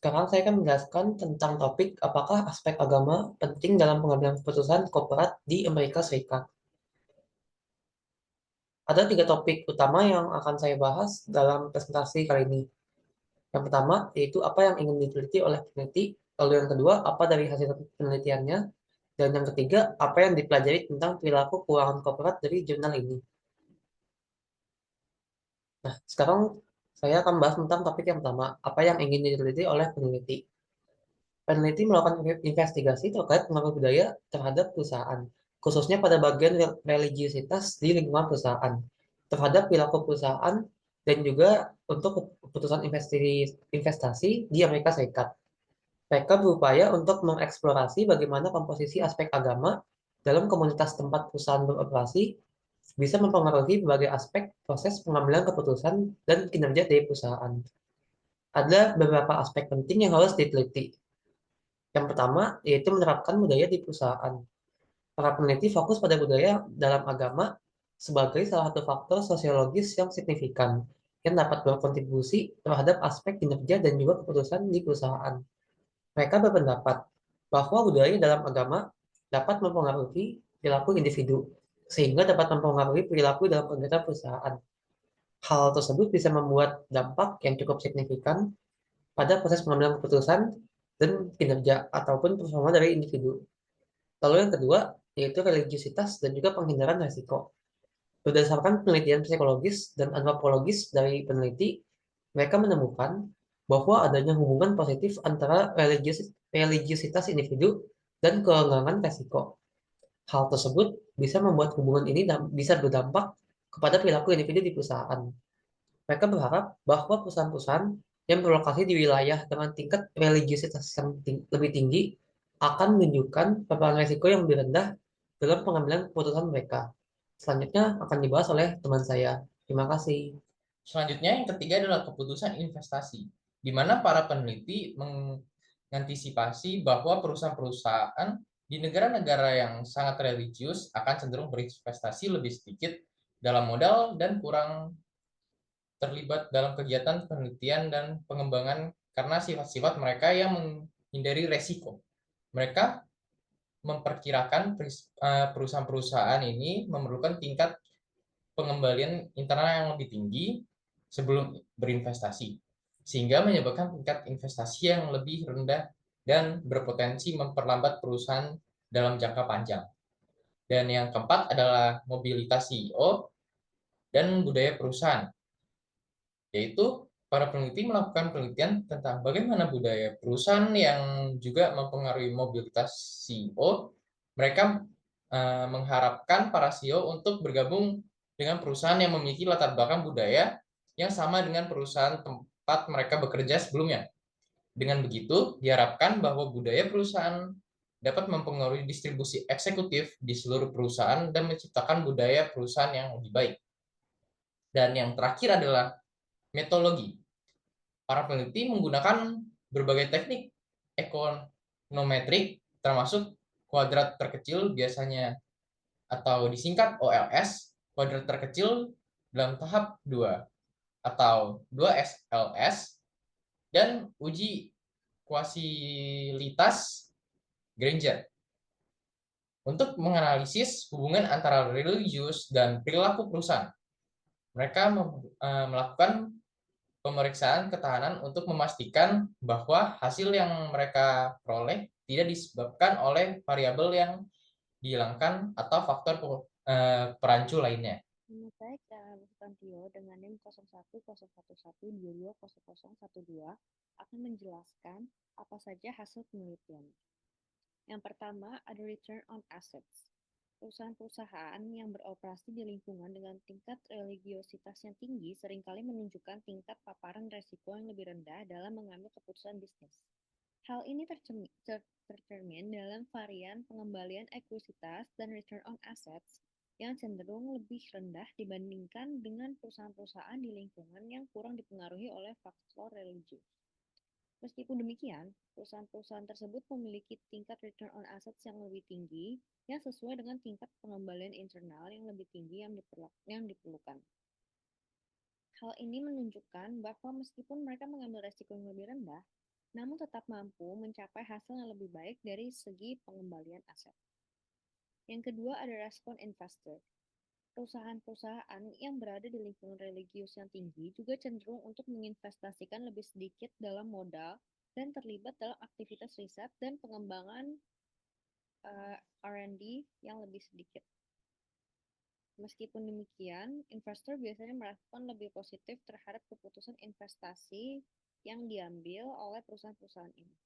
Sekarang saya akan menjelaskan tentang topik apakah aspek agama penting dalam pengambilan keputusan korporat di Amerika Serikat. Ada tiga topik utama yang akan saya bahas dalam presentasi kali ini. Yang pertama, yaitu apa yang ingin diteliti oleh peneliti. Lalu yang kedua, apa dari hasil penelitiannya. Dan yang ketiga, apa yang dipelajari tentang perilaku keuangan korporat dari jurnal ini. Nah, sekarang saya akan bahas tentang topik yang pertama, apa yang ingin diteliti oleh peneliti. Peneliti melakukan investigasi terkait pengaruh budaya terhadap perusahaan, khususnya pada bagian religiusitas di lingkungan perusahaan, terhadap perilaku perusahaan, dan juga untuk keputusan investasi di Amerika Serikat. Mereka berupaya untuk mengeksplorasi bagaimana komposisi aspek agama dalam komunitas tempat perusahaan beroperasi bisa mempengaruhi berbagai aspek proses pengambilan keputusan dan kinerja dari perusahaan. Ada beberapa aspek penting yang harus diteliti. Yang pertama, yaitu menerapkan budaya di perusahaan. Para peneliti fokus pada budaya dalam agama sebagai salah satu faktor sosiologis yang signifikan yang dapat berkontribusi terhadap aspek kinerja dan juga keputusan di perusahaan. Mereka berpendapat bahwa budaya dalam agama dapat mempengaruhi perilaku individu, sehingga dapat mempengaruhi perilaku dalam kegiatan perusahaan. Hal tersebut bisa membuat dampak yang cukup signifikan pada proses pengambilan keputusan dan kinerja ataupun performa dari individu. Lalu yang kedua, yaitu religiusitas dan juga penghindaran risiko. Berdasarkan penelitian psikologis dan antropologis dari peneliti, mereka menemukan bahwa adanya hubungan positif antara religiusitas individu dan keengganan risiko. Hal tersebut bisa membuat hubungan ini bisa berdampak kepada perilaku individu di perusahaan. Mereka berharap bahwa perusahaan-perusahaan yang berlokasi di wilayah dengan tingkat religiusitas yang lebih tinggi akan menunjukkan paparan risiko yang lebih rendah dalam pengambilan keputusan mereka. Selanjutnya akan dibahas oleh teman saya. Terima kasih. Selanjutnya, yang ketiga adalah keputusan investasi, di mana para peneliti mengantisipasi bahwa perusahaan-perusahaan di negara-negara yang sangat religius akan cenderung berinvestasi lebih sedikit dalam modal dan kurang terlibat dalam kegiatan penelitian dan pengembangan karena sifat-sifat mereka yang menghindari resiko. Mereka memperkirakan perusahaan-perusahaan ini memerlukan tingkat pengembalian internal yang lebih tinggi sebelum berinvestasi, sehingga menyebabkan tingkat investasi yang lebih rendah dan berpotensi memperlambat perusahaan dalam jangka panjang. Dan yang keempat adalah mobilitas CEO dan budaya perusahaan, yaitu para peneliti melakukan penelitian tentang bagaimana budaya perusahaan yang juga mempengaruhi mobilitas CEO. Mereka mengharapkan para CEO untuk bergabung dengan perusahaan yang memiliki latar belakang budaya yang sama dengan perusahaan tempat mereka bekerja sebelumnya. Dengan begitu, diharapkan bahwa budaya perusahaan dapat mempengaruhi distribusi eksekutif di seluruh perusahaan dan menciptakan budaya perusahaan yang lebih baik. Dan yang terakhir adalah metodologi. Para peneliti menggunakan berbagai teknik ekonometrik, termasuk kuadrat terkecil biasanya atau disingkat OLS, kuadrat terkecil dalam tahap 2 atau 2SLS, dan uji kuasilitas Granger untuk menganalisis hubungan antara religius dan perilaku perusahaan. Mereka melakukan pemeriksaan ketahanan untuk memastikan bahwa hasil yang mereka peroleh tidak disebabkan oleh variabel yang dihilangkan atau faktor perancu lainnya. Nama baik Dara Sutantio dengan NIM 0111220012 akan menjelaskan apa saja hasil penelitian. Yang pertama ada return on assets. Perusahaan-perusahaan yang beroperasi di lingkungan dengan tingkat religiositas yang tinggi seringkali menunjukkan tingkat paparan resiko yang lebih rendah dalam mengambil keputusan bisnis. Hal ini tercermin dalam varian pengembalian ekuitas dan return on assets yang cenderung lebih rendah dibandingkan dengan perusahaan-perusahaan di lingkungan yang kurang dipengaruhi oleh faktor religius. Meskipun demikian, perusahaan-perusahaan tersebut memiliki tingkat return on assets yang lebih tinggi yang sesuai dengan tingkat pengembalian internal yang lebih tinggi yang diperlukan. Hal ini menunjukkan bahwa meskipun mereka mengambil resiko yang lebih rendah, namun tetap mampu mencapai hasil yang lebih baik dari segi pengembalian aset. Yang kedua ada respon investor. Perusahaan-perusahaan yang berada di lingkungan religius yang tinggi juga cenderung untuk menginvestasikan lebih sedikit dalam modal dan terlibat dalam aktivitas riset dan pengembangan R&D yang lebih sedikit. Meskipun demikian, investor biasanya merespon lebih positif terhadap keputusan investasi yang diambil oleh perusahaan-perusahaan ini.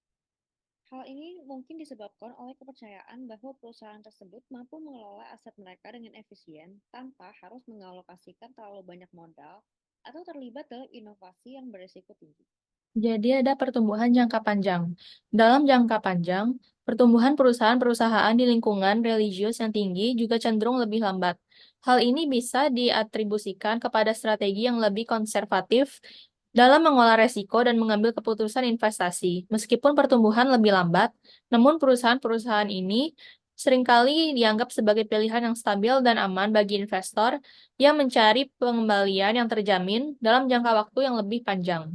Hal ini mungkin disebabkan oleh kepercayaan bahwa perusahaan tersebut mampu mengelola aset mereka dengan efisien tanpa harus mengalokasikan terlalu banyak modal atau terlibat dalam inovasi yang berisiko tinggi. Jadi ada pertumbuhan jangka panjang. Dalam jangka panjang, pertumbuhan perusahaan-perusahaan di lingkungan religius yang tinggi juga cenderung lebih lambat. Hal ini bisa diatribusikan kepada strategi yang lebih konservatif dalam mengolah resiko dan mengambil keputusan investasi. Meskipun pertumbuhan lebih lambat, namun perusahaan-perusahaan ini seringkali dianggap sebagai pilihan yang stabil dan aman bagi investor yang mencari pengembalian yang terjamin dalam jangka waktu yang lebih panjang.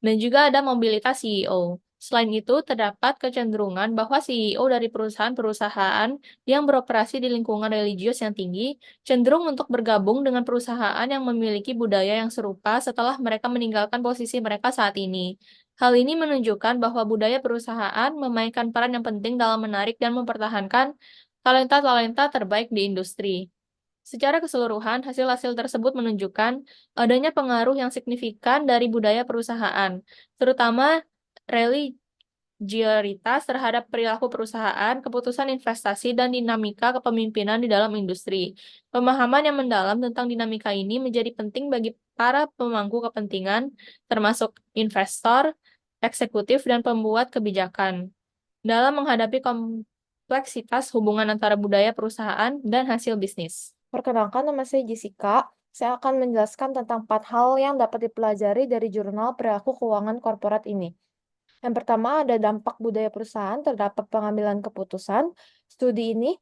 Dan juga ada mobilitas CEO. Selain itu, terdapat kecenderungan bahwa CEO dari perusahaan-perusahaan yang beroperasi di lingkungan religius yang tinggi cenderung untuk bergabung dengan perusahaan yang memiliki budaya yang serupa setelah mereka meninggalkan posisi mereka saat ini. Hal ini menunjukkan bahwa budaya perusahaan memainkan peran yang penting dalam menarik dan mempertahankan talenta-talenta terbaik di industri. Secara keseluruhan, hasil-hasil tersebut menunjukkan adanya pengaruh yang signifikan dari budaya perusahaan, terutama religiositas terhadap perilaku perusahaan, keputusan investasi, dan dinamika kepemimpinan di dalam industri. Pemahaman yang mendalam tentang dinamika ini menjadi penting bagi para pemangku kepentingan, termasuk investor, eksekutif, dan pembuat kebijakan, dalam menghadapi kompleksitas hubungan antara budaya perusahaan dan hasil bisnis. Perkenalkan, nama saya Jessica. Saya akan menjelaskan tentang 4 hal yang dapat dipelajari dari jurnal perilaku keuangan korporat ini. Yang pertama ada dampak budaya perusahaan terhadap pengambilan keputusan. Studi ini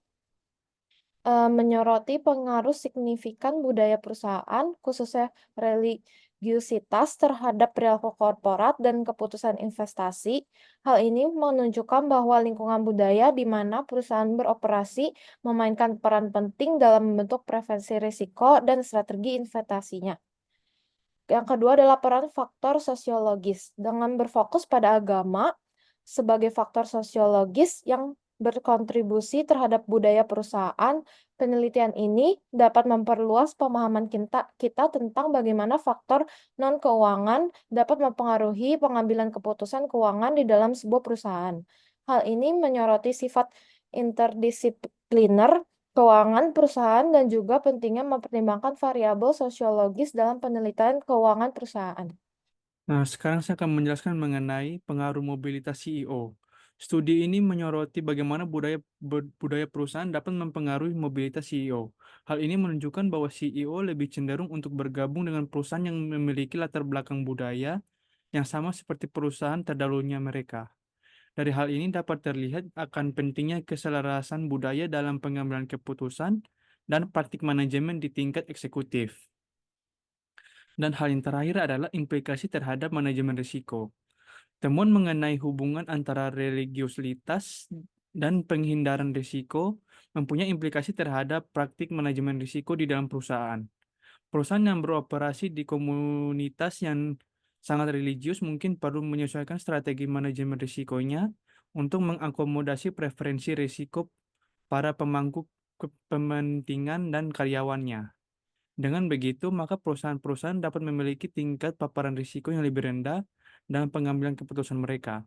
menyoroti pengaruh signifikan budaya perusahaan, khususnya religiusitas terhadap perilaku korporat dan keputusan investasi. Hal ini menunjukkan bahwa lingkungan budaya di mana perusahaan beroperasi memainkan peran penting dalam membentuk preferensi risiko dan strategi investasinya. Yang kedua adalah peran faktor sosiologis. Dengan berfokus pada agama sebagai faktor sosiologis yang berkontribusi terhadap budaya perusahaan, penelitian ini dapat memperluas pemahaman kita tentang bagaimana faktor non-keuangan dapat mempengaruhi pengambilan keputusan keuangan di dalam sebuah perusahaan. Hal ini menyoroti sifat interdisipliner keuangan perusahaan dan juga pentingnya mempertimbangkan variabel sosiologis dalam penelitian keuangan perusahaan. Nah, sekarang saya akan menjelaskan mengenai pengaruh mobilitas CEO. Studi ini menyoroti bagaimana budaya perusahaan dapat mempengaruhi mobilitas CEO. Hal ini menunjukkan bahwa CEO lebih cenderung untuk bergabung dengan perusahaan yang memiliki latar belakang budaya yang sama seperti perusahaan terdahulunya mereka. Dari hal ini dapat terlihat akan pentingnya keselarasan budaya dalam pengambilan keputusan dan praktik manajemen di tingkat eksekutif. Dan hal yang terakhir adalah implikasi terhadap manajemen risiko. Temuan mengenai hubungan antara religiositas dan penghindaran risiko mempunyai implikasi terhadap praktik manajemen risiko di dalam perusahaan. Perusahaan yang beroperasi di komunitas yang sangat religius mungkin perlu menyesuaikan strategi manajemen risikonya untuk mengakomodasi preferensi risiko para pemangku kepentingan dan karyawannya. Dengan begitu, maka perusahaan-perusahaan dapat memiliki tingkat paparan risiko yang lebih rendah dalam pengambilan keputusan mereka.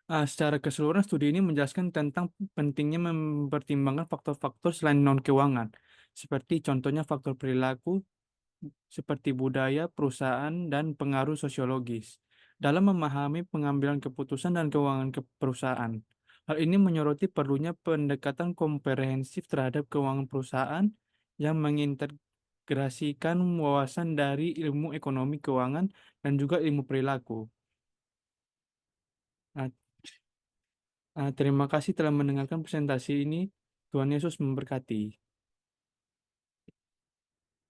Secara keseluruhan, studi ini menjelaskan tentang pentingnya mempertimbangkan faktor-faktor selain non-keuangan, seperti contohnya faktor perilaku, seperti budaya, perusahaan, dan pengaruh sosiologis, dalam memahami pengambilan keputusan dan keuangan perusahaan. Hal ini menyoroti perlunya pendekatan komprehensif terhadap keuangan perusahaan yang mengintegrasikan wawasan dari ilmu ekonomi keuangan dan juga ilmu perilaku. Nah, terima kasih telah mendengarkan presentasi ini. Tuhan Yesus memberkati.